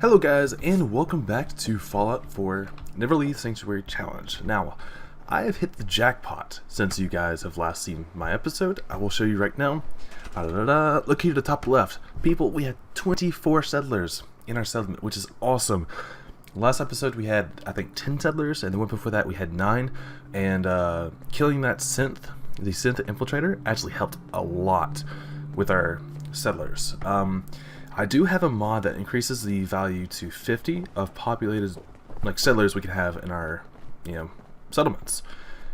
Hello guys, and welcome back to Fallout 4 Never Leave Sanctuary Challenge. Now, I have hit the jackpot since you guys have last seen my episode. I will show you right now. Look here to the top left. People, we had 24 settlers in our settlement, which is awesome. Last episode we had, I think, 10 settlers, and the one before that we had 9. And killing that synth, the synth infiltrator, actually helped a lot with our settlers. I do have a mod that increases the value to 50 of populated settlers we can have in our settlements,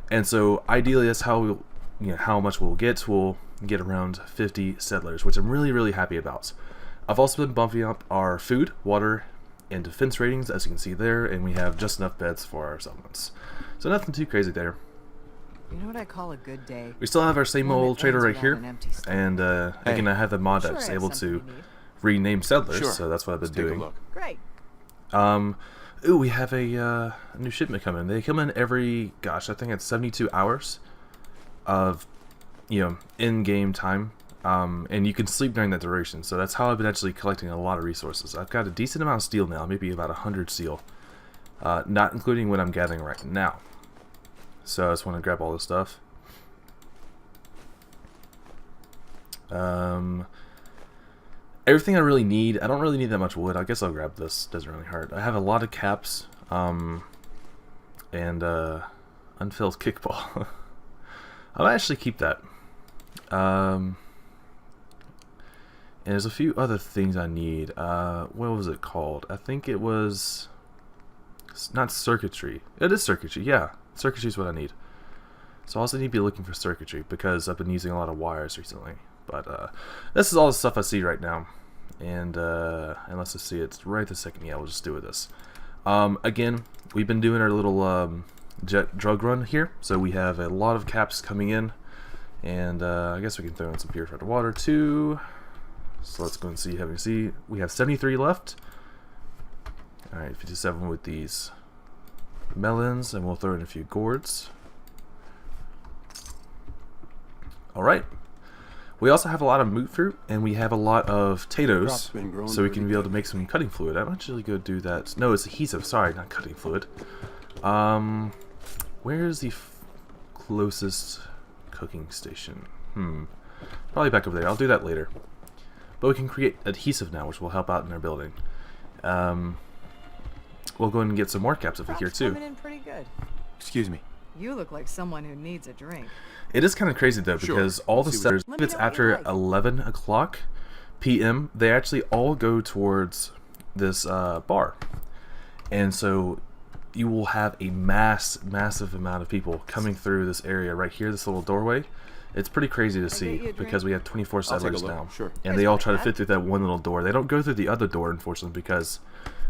and so ideally that's how how much we'll get. We'll get around 50 settlers, which I'm really happy about. I've also been bumping up our food, water, and defense ratings, as you can see there, and we have just enough beds for our settlements, so nothing too crazy there. You know what I call a good day? We still have our same old trader right here, and again I have the mod that's able to rename settlers, so that's what I've been doing. Great. Ooh, we have a new shipment coming. They come in every, gosh, I think it's 72 hours of, in-game time, and you can sleep during that duration. So that's how I've been actually collecting a lot of resources. I've got a decent amount of steel now, maybe about 100 steel, not including what I'm gathering right now. So I just want to grab all this stuff. Everything I really need, I don't really need that much wood. I guess I'll grab this, doesn't really hurt. I have a lot of caps, and unfilled kickball. I'll actually keep that. And there's a few other things I need. What was it called? I think it was, not circuitry. It is circuitry, yeah. Circuitry is what I need. So I also need to be looking for circuitry because I've been using a lot of wires recently. But this is all the stuff I see right now, and let's just see it right this second. Yeah, we'll just do with this. Again, we've been doing our little jet drug run here, so we have a lot of caps coming in, and I guess we can throw in some purified water too. So let's go and see. We have 73 left. All right, 57 with these melons, and we'll throw in a few gourds. All right. We also have a lot of moot fruit, and we have a lot of potatoes, so we can be able to make some cutting fluid. I'm actually going to do that. No, it's adhesive. Sorry, not cutting fluid. Where is the closest cooking station? Probably back over there. I'll do that later. But we can create adhesive now, which will help out in our building. We'll go ahead and get some more caps over here, too. Coming in pretty good. Excuse me. You look like someone who needs a drink. It is kind of crazy though, because all the settlers, if it's after 11 o'clock p.m., they actually all go towards this bar, and so you will have a massive amount of people coming through this area right here, this little doorway. It's pretty crazy to see because we have 24 settlers now, and they all try to fit through that one little door. They don't go through the other door, unfortunately, because,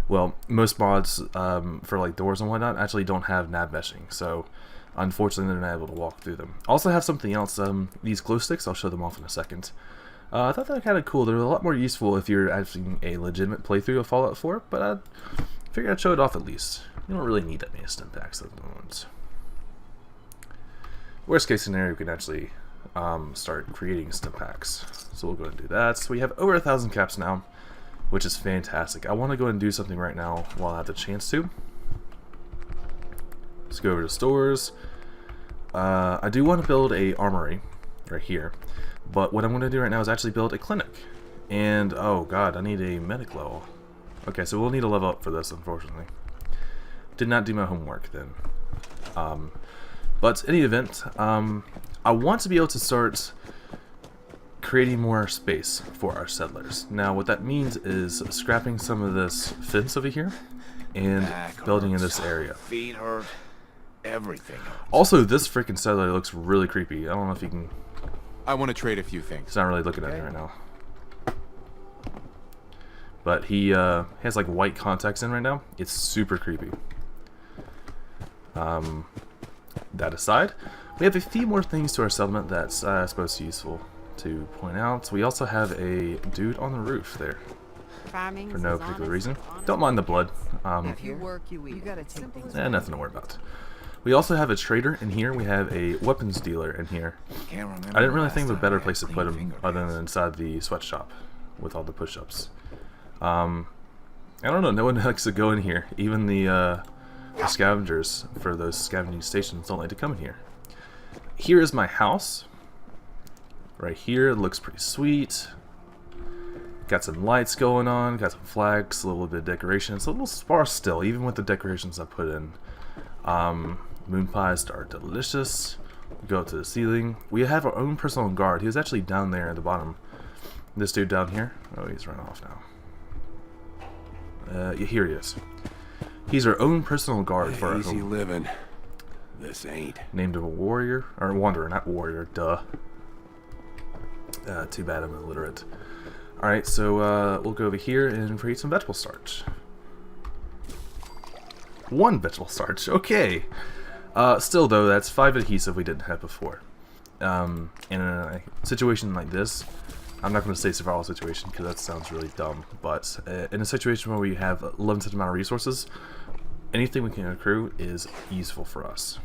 well, most mods for like doors and whatnot actually don't have nav meshing, so unfortunately they're not able to walk through them. I also have something else, these glow sticks. I'll show them off in a second. I thought they were kind of cool. They're a lot more useful if you're actually a legitimate playthrough of Fallout 4, but I figured I'd show it off at least. You don't really need that many stim packs at the moment. Worst case scenario, we can actually start creating stim packs. So we'll go ahead and do that. So we have over 1,000 caps now, which is fantastic. I want to go ahead and do something right now while I have the chance to. Let's go over to stores. I do want to build a armory right here, but what I'm going to do right now is actually build a clinic. And oh god, I need a medic level. Okay, so we'll need a level up for this, unfortunately. Did not do my homework then. But in any event, I want to be able to start creating more space for our settlers. Now what that means is scrapping some of this fence over here and building in this area. Feet hurt. Everything. Also, this freaking settler looks really creepy. I don't know if you can. I want to trade a few things. He's not really looking at me right now. But he has like white contacts in right now. It's super creepy. That aside, we have a few more things to our settlement that's I suppose useful to point out. We also have a dude on the roof there. For no particular reason. Don't mind the blood. If you work, you eat. You gotta take things. Nothing to worry about. We also have a trader in here. We have a weapons dealer in here. I didn't really think of a better place to put him other than inside the sweatshop with all the push-ups. I don't know, no one likes to go in here. Even the scavengers for those scavenging stations don't like to come in here. Here is my house. Right here, it looks pretty sweet. Got some lights going on, got some flags, a little bit of decoration. It's a little sparse still, even with the decorations I put in. Moon pies are delicious. We go up to the ceiling. We have our own personal guard. He was actually down there at the bottom. This dude down here. Oh, he's run off now. Yeah, here he is. He's our own personal guard for our Easy home. living. This ain't. Named a warrior, or wanderer, not warrior. Duh. Too bad I'm illiterate. All right, so we'll go over here and create some vegetable starch. 1 vegetable starch. Okay. Still though, that's 5 adhesive we didn't have before. In a situation like this, I'm not going to say survival situation because that sounds really dumb, but in a situation where we have a limited amount of resources, anything we can accrue is useful for us.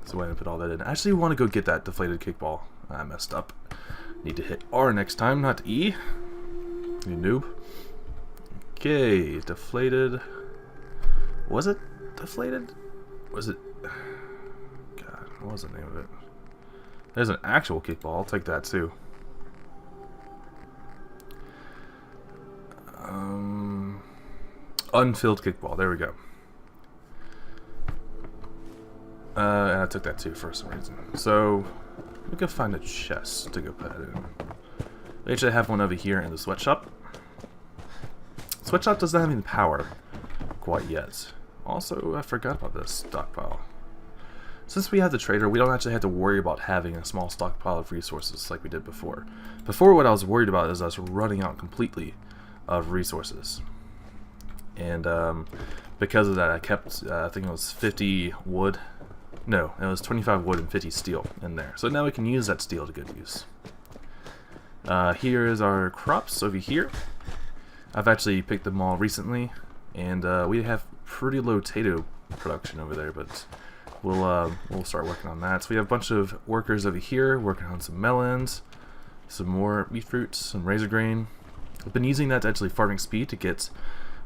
So I'm going to put all that in. I actually want to go get that deflated kickball. I messed up. Need to hit R next time, not E. You noob. Okay, deflated. Was it deflated? Was it... God, what was the name of it? There's an actual kickball. I'll take that too. Unfilled kickball. There we go. And I took that too for some reason. So we can find a chest to go put it in. We actually have one over here in the sweatshop. Sweatshop doesn't have any power quite yet. Also, I forgot about this stockpile. Since we have the trader, we don't actually have to worry about having a small stockpile of resources like we did before. Before, what I was worried about is us running out completely of resources. And because of that, I kept, I think it was 50 wood. No, it was 25 wood and 50 steel in there. So now we can use that steel to good use. Here is our crops over here. I've actually picked them all recently. And we have pretty low potato production over there, but we'll start working on that. So we have a bunch of workers over here working on some melons, some more beet fruits, some razor grain. I've been using that to actually farming speed to get,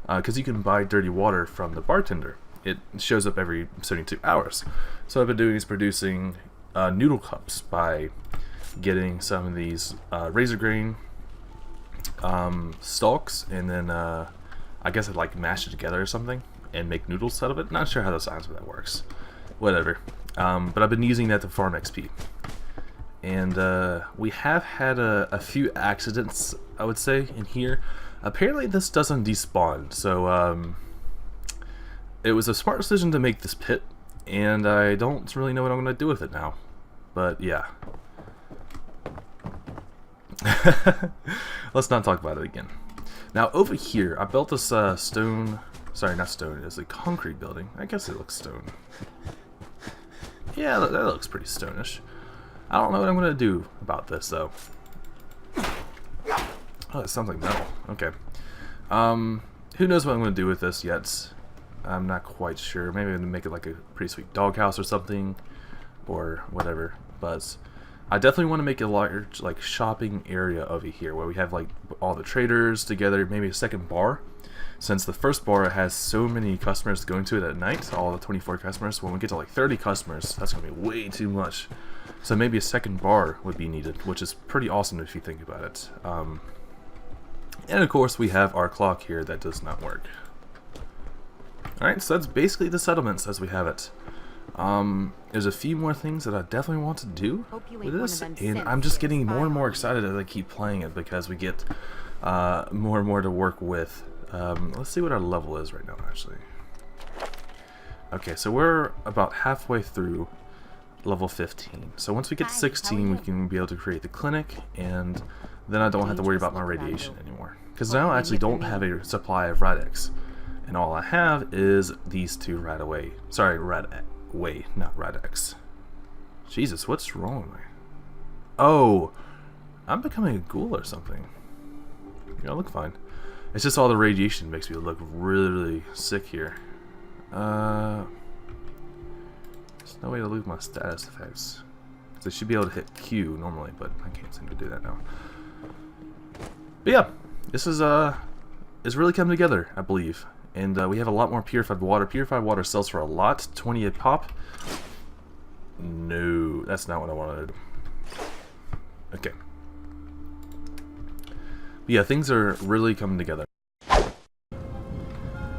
because you can buy dirty water from the bartender. It shows up every 72 hours. So what I've been doing is producing noodle cups by getting some of these razor grain stalks, and then I guess I'd like mash it together or something and make noodles out of it. Not sure how the science of that works. Whatever. But I've been using that to farm XP. And we have had a few accidents, I would say, in here. Apparently this doesn't despawn, so it was a smart decision to make this pit, and I don't really know what I'm going to do with it now. But yeah. Let's not talk about it again. Now over here, I built this stone, sorry, not stone, it's a concrete building. I guess it looks stone. Yeah, that looks pretty stonish. I don't know what I'm going to do about this though. Oh, it sounds like metal. Okay. Who knows what I'm going to do with this yet. I'm not quite sure. Maybe I'm going to make it like a pretty sweet doghouse or something, or whatever. But I definitely want to make a large like shopping area over here where we have like all the traders together, maybe a second bar. Since the first bar has so many customers going to it at night, all the 24 customers, when we get to like 30 customers, that's going to be way too much. So maybe a second bar would be needed, which is pretty awesome if you think about it. And of course we have our clock here that does not work. Alright, so that's basically the settlements as we have it. There's a few more things that I definitely want to do with this, and I'm just getting more and more excited as I keep playing it because we get more and more to work with. Let's see what our level is right now, actually. Okay, so we're about halfway through level 15. So once we get to 16, we can be able to create the clinic, and then I don't have to worry about my radiation anymore. Because now I actually don't have a supply of Rad-X. And all I have is these two Rad-Away. Sorry, Rad-Away, not Rad-X. Jesus, what's wrong with me? Oh, I'm becoming a ghoul or something. Yeah, I look fine. It's just all the radiation makes me look really, really sick here. There's no way to lose my status effects. So I should be able to hit Q normally, but I can't seem to do that now. But yeah, this is it's really coming together, I believe. And we have a lot more purified water. Purified water sells for a lot, 20 a pop. No, that's not what I wanted. Okay. But yeah, things are really coming together.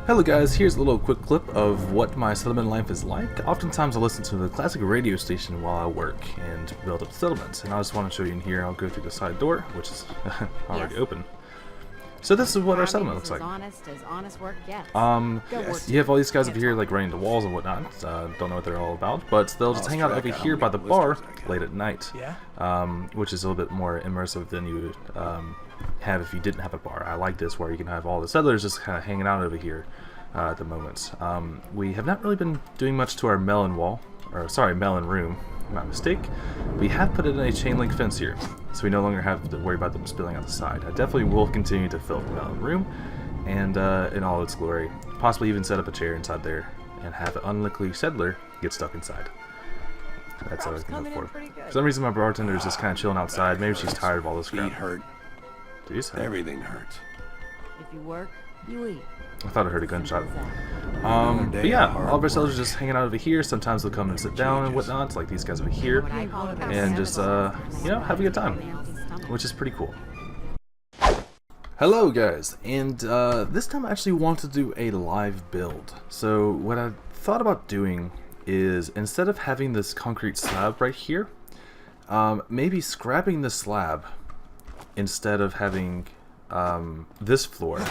Hello guys, here's a little quick clip of what my settlement life is like. Oftentimes I listen to the classic radio station while I work and build up settlements, and I just want to show you in here. I'll go through the side door, which is already open. So this is what our settlement looks like. As honest work gets. You have all these guys over here like running the walls and whatnot. Don't know what they're all about, but they'll just hang out over here by the bar late at night, which is a little bit more immersive than you would have if you didn't have a bar. I like this where you can have all the settlers just kind of hanging out over here at the moment. We have not really been doing much to our melon wall, or sorry, melon room. My mistake. We have put in a chain link fence here, so we no longer have to worry about them spilling out the side. I definitely will continue to fill the melon room, and in all its glory, possibly even set up a chair inside there and have an unlikely settler get stuck inside. That's what I was going for. For some reason, my bartender is just kind of chilling outside. Maybe she's tired of all this crap. Feet hurt. Jeez. Everything hurts. If you work, you eat. I thought I heard a gunshot. But yeah, all of our sellers are just hanging out over here. Sometimes they'll come and sit down and whatnot, like these guys over here, and just, you know, have a good time, which is pretty cool. Hello guys, and this time I actually want to do a live build. So what I thought about doing is, instead of having this concrete slab right here, maybe scrapping the slab instead of having this floor,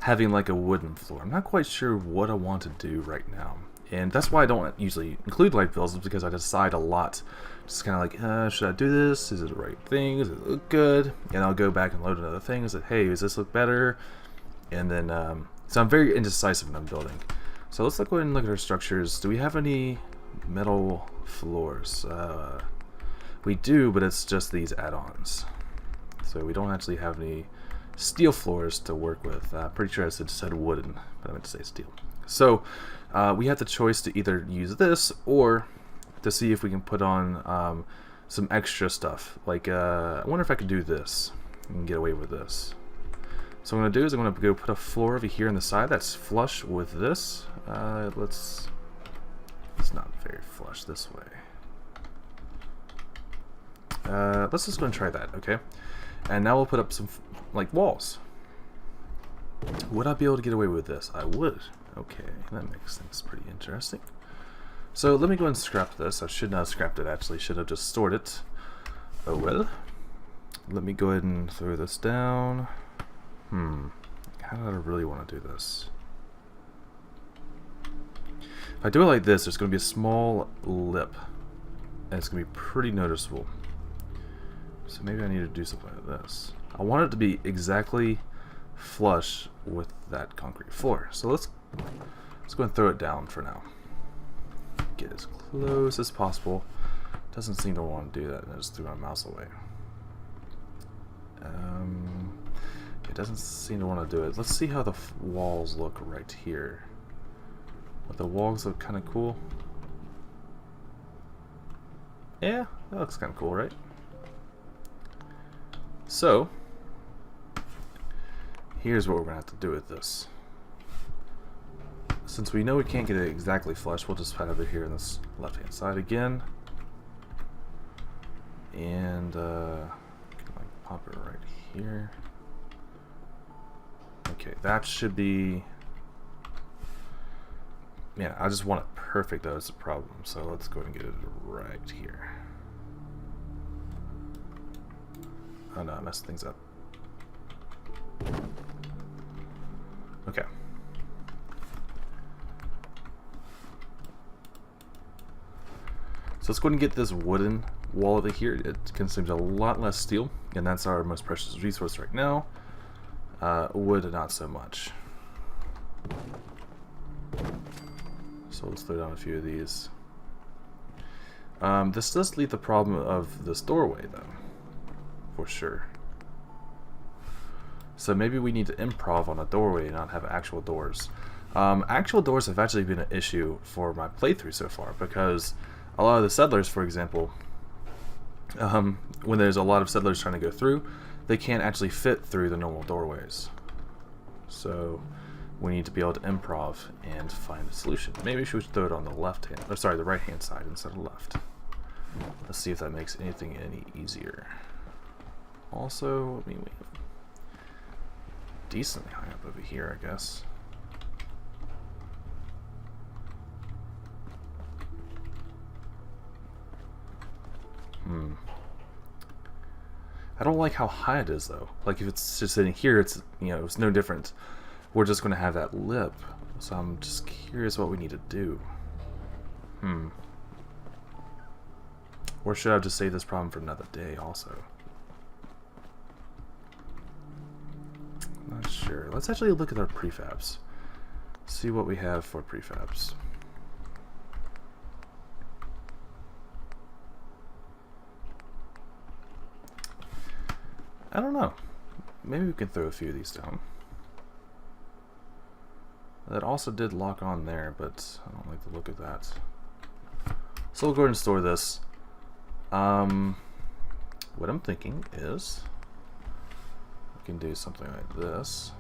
having like a wooden floor. I'm not quite sure what I want to do right now, and that's why I don't usually include live builds, because I decide a lot. Just kind of like, should I do this? Is it the right thing? Does it look good? And I'll go back and load another thing and say, hey, does this look better? And then, so I'm very indecisive when I'm building. So let's go ahead and look at our structures. Do we have any metal floors? We do, but it's just these add-ons. So we don't actually have any steel floors to work with. Pretty sure I said wooden, but I meant to say steel. So we have the choice to either use this or to see if we can put on some extra stuff. Like, I wonder if I could do this and get away with this. So what I'm going to do is I'm going to go put a floor over here on the side that's flush with this. It's not very flush this way. Let's just go and try that, okay? And now we'll put up some like walls. Would I be able to get away with this? I would. Okay, that makes things pretty interesting. So let me go and scrap this. I should not have scrapped it, actually. Should have just stored it. Oh well. Let me go ahead and throw this down. How do I really want to do this? If I do it like this, there's going to be a small lip, and it's going to be pretty noticeable. So maybe I need to do something like this. I want it to be exactly flush with that concrete floor. So let's go and throw it down for now. Get as close as possible. Doesn't seem to want to do that, and I just threw my mouse away. It doesn't seem to want to do it. Let's see how the walls look right here. But the walls look kind of cool. Yeah, that looks kind of cool, right? So, here's what we're going to have to do with this. Since we know we can't get it exactly flush, we'll just put it over here on this left-hand side again. And, like, pop it right here. Okay, that should be... Yeah, I just want it perfect, though, is the problem. So let's go ahead and get it right here. Oh no, I messed things up. Okay. So let's go ahead and get this wooden wall over here. It consumes a lot less steel, and that's our most precious resource right now. Wood, not so much. So let's throw down a few of these. This does leave the problem of this doorway, though, for sure. So maybe we need to improv on a doorway and not have actual doors. Actual doors have actually been an issue for my playthrough so far, because a lot of the settlers, for example, when there's a lot of settlers trying to go through, they can't actually fit through the normal doorways. So we need to be able to improv and find a solution. Maybe we should throw it on the left hand, or sorry, the right hand side instead of left. Let's see if that makes anything any easier. Also, I mean, we have decently high up over here, I guess. I don't like how high it is though. Like if it's just sitting here, it's, you know, it's no different. We're just going to have that lip. So I'm just curious what we need to do. Or should I just save this problem for another day also? Not sure. Let's actually look at our prefabs. See what we have for prefabs. I don't know. Maybe we can throw a few of these down. That also did lock on there, but I don't like the look of that. So we'll go ahead and store this. What I'm thinking is we can do something like this,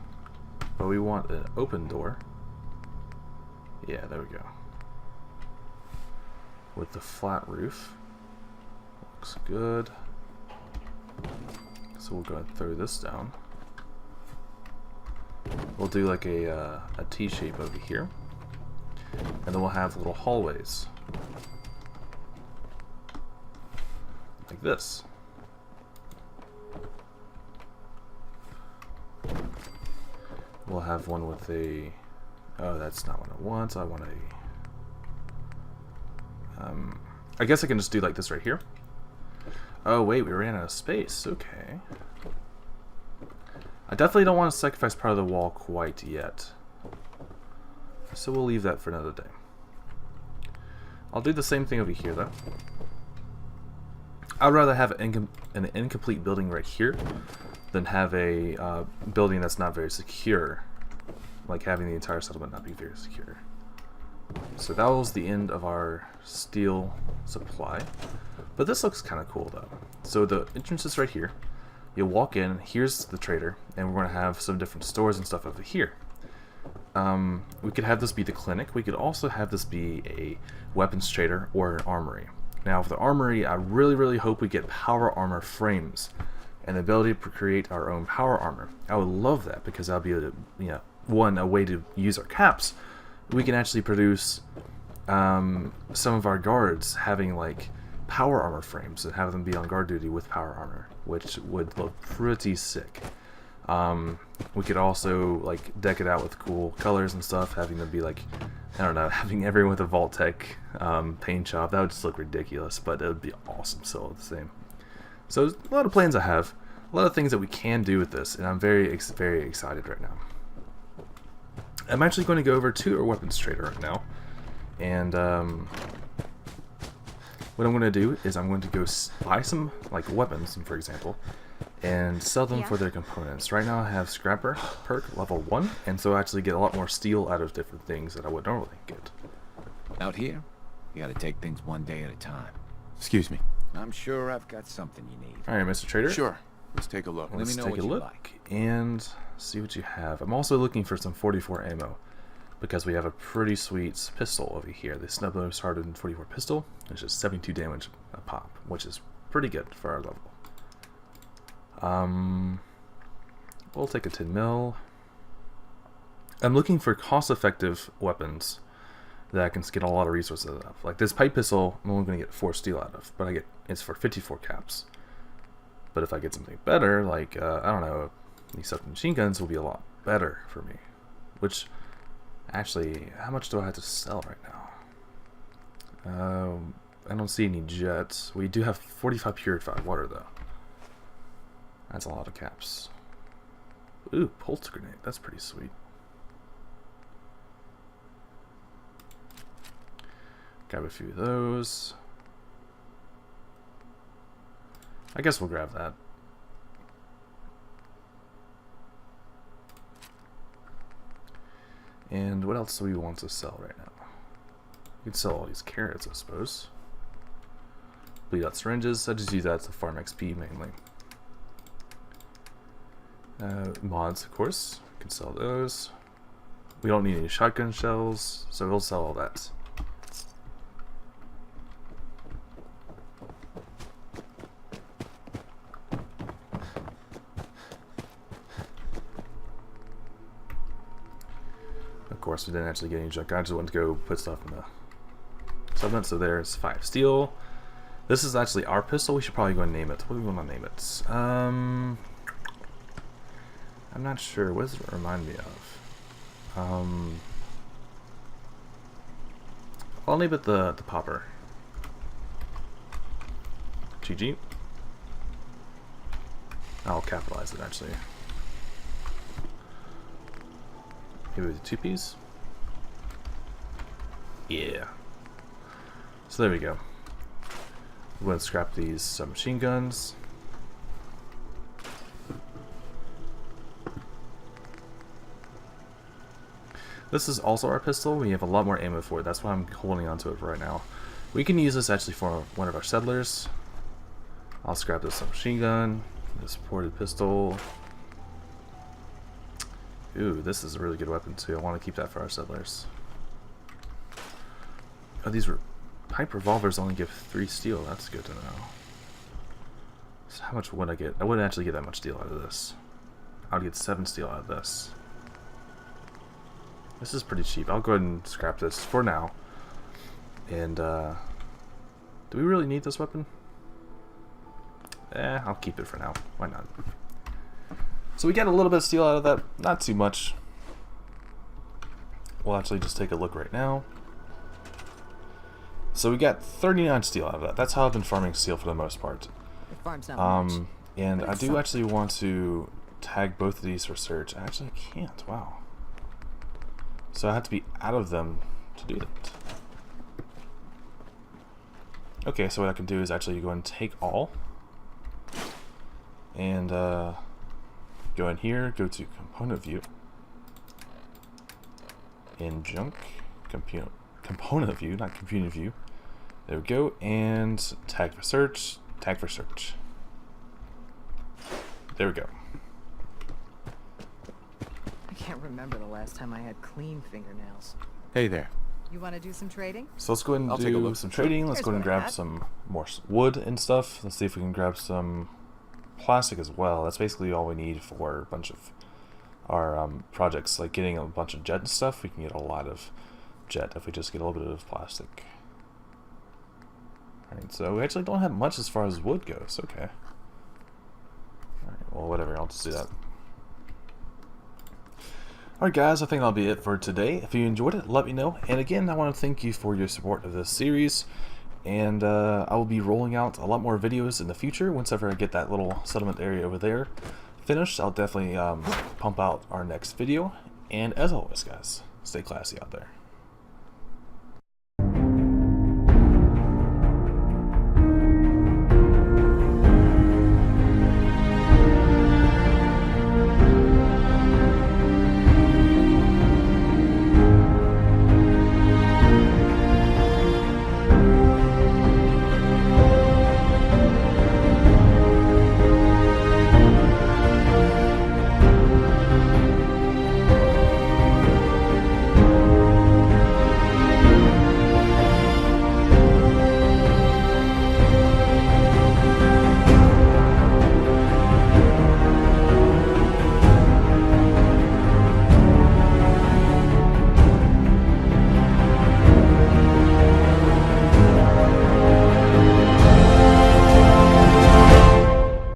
but we want an open door. Yeah, there we go. With the flat roof. Looks good. So we'll go ahead and throw this down. We'll do like a T shape over here, and then we'll have little hallways like this. We'll have one with a, oh, that's not what I want. I want a, I guess I can just do like this right here. Oh wait, we ran out of space. Okay. I definitely don't want to sacrifice part of the wall quite yet. So we'll leave that for another day. I'll do the same thing over here though. I'd rather have an incomplete building right here than have a building that's not very secure. Like having the entire settlement not be very secure. So that was the end of our steel supply. But this looks kind of cool though. So the entrance is right here. You'll walk in, here's the trader, and we're going to have some different stores and stuff over here. We could have this be the clinic. We could also have this be a weapons trader or an armory. Now for the armory, I really hope we get power armor frames and the ability to create our own power armor. I would love that because that'll be a way to use our caps. We can actually produce some of our guards having like power armor frames and have them be on guard duty with power armor, which would look pretty sick. We could also like deck it out with cool colors and stuff, having them be like, I don't know, having everyone with a Vault-Tec paint job. That would just look ridiculous, but it would be awesome still the same. So there's a lot of plans I have, a lot of things that we can do with this, and I'm very excited right now. I'm actually going to go over to our weapons trader right now, and what I'm going to do is I'm going to go buy some like weapons, for example, and sell them for their components. Right now I have Scrapper perk level 1, and so I actually get a lot more steel out of different things that I would normally get. Out here, you gotta take things one day at a time. Excuse me. I'm sure I've got something you need. Alright, Mr. Trader. Sure. Let's take a look. Let me know take what a you look like. and see what you have. I'm also looking for some 44 ammo because we have a pretty sweet pistol over here. The Snappable Hardened 44 pistol, which is 72 damage a pop, which is pretty good for our level. We'll take a 10 mil. I'm looking for cost-effective weapons that I can get a lot of resources out of. Like this pipe pistol, I'm only going to get 4 steel out of, but it's for 54 caps. But if I get something better, like I don't know, these submachine guns will be a lot better for me. Which, actually, how much do I have to sell right now? I don't see any jets. We do have 45 purified water though. That's a lot of caps. Ooh, pulse grenade. That's pretty sweet. Grab a few of those. I guess we'll grab that. And what else do we want to sell right now? We could sell all these carrots, I suppose. Bleed out syringes. I just use that to farm XP mainly. Mods, of course. We can sell those. We don't need any shotgun shells, so we'll sell all that. Of course, we didn't actually get any junk. I just wanted to go put stuff in the settlement. So there's 5 steel. This is actually our pistol. We should probably go and name it. What do we want to name it? I'm not sure. What does it remind me of? I'll name it the popper. GG. I'll capitalize it actually. Maybe with the 2Ps? Yeah. So there we go. We're going to scrap these submachine guns. This is also our pistol. We have a lot more ammo for it. That's why I'm holding on to it right now. We can use this actually for one of our settlers. I'll scrap this submachine gun, this ported pistol. Ooh, this is a really good weapon too. I want to keep that for our settlers. Oh, these pipe revolvers only give 3 steel. That's good to know. So how much would I get? I wouldn't actually get that much steel out of this. I would get 7 steel out of this. This is pretty cheap. I'll go ahead and scrap this for now. And do we really need this weapon? I'll keep it for now. Why not? So we got a little bit of steel out of that. Not too much. We'll actually just take a look right now. So we got 39 steel out of that. That's how I've been farming steel for the most part. The farm's not much. And But I it's do something. actually want to tag both of these for search. Actually, I can't. Wow. So I have to be out of them to do that. Okay, so what I can do is actually go and take all. And go in here, go to component view. In junk, component view, not computer view. There we go, and tag for search, tag for search. There we go. I can't remember the last time I had clean fingernails. Hey there. You want to do some trading? So let's go ahead and I'll take a do look. some trading. Let's Here's go ahead and what I grab had. some more wood and stuff. Let's see if we can grab some plastic as well. That's basically all we need for a bunch of our projects. Like getting a bunch of jet and stuff, we can get a lot of jet if we just get a little bit of plastic. Alright, so we actually don't have much as far as wood goes. Okay. Alright, well, whatever. I'll just do that. Alright guys, I think that'll be it for today. If you enjoyed it, let me know. And again, I want to thank you for your support of this series. And I will be rolling out a lot more videos in the future. Once ever I get that little settlement area over there finished, I'll definitely pump out our next video. And as always guys, stay classy out there.